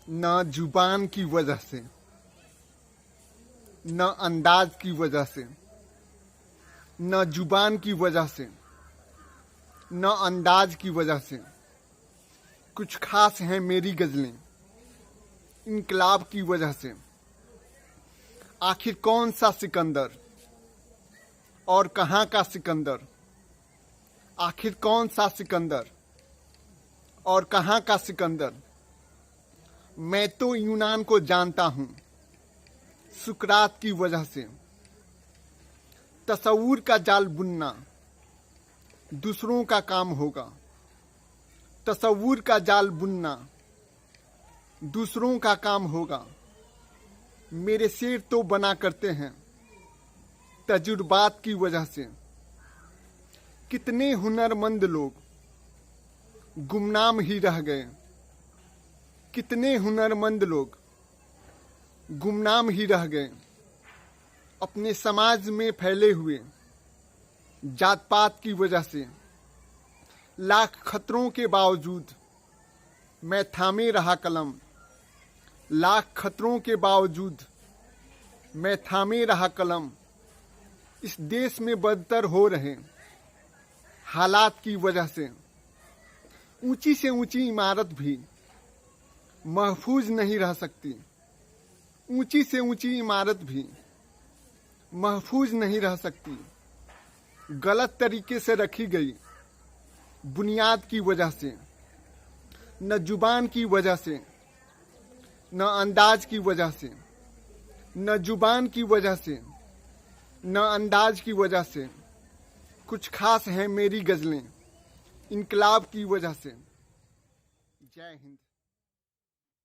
न जुबान की वजह से, न अंदाज की वजह से, न जुबान की वजह से, न अंदाज की वजह से कुछ खास हैं मेरी गज़लें इनकलाब की वजह से। आखिर कौन सा सिकंदर और कहाँ का सिकंदर, आखिर कौन सा सिकंदर और कहाँ का सिकंदर। मैं तो यूनान को जानता हूँ सुकरात की वजह से। तसव्वुर का जाल बुनना दूसरों का काम होगा, तसव्वुर का जाल बुनना दूसरों का काम होगा। मेरे शेर तो बना करते हैं तजुर्बात की वजह से। कितने हुनरमंद लोग गुमनाम ही रह गए, कितने हुनरमंद लोग गुमनाम ही रह गए अपने समाज में फैले हुए जात पात की वजह से। लाख खतरों के बावजूद मैं थामे रहा कलम, लाख खतरों के बावजूद मैं थामे रहा कलम। इस देश में बदतर हो रहे हालात की वजह से। ऊंची से ऊंची इमारत भी महफूज नहीं रह सकती, ऊंची से ऊंची इमारत भी महफूज नहीं रह सकती। गलत तरीके से रखी गई बुनियाद की वजह से, न जुबान की वजह से, न अंदाज की वजह से, न जुबान की वजह से, न अंदाज की वजह से कुछ खास हैं मेरी गज़लें इनकलाब की वजह से। जय हिंद।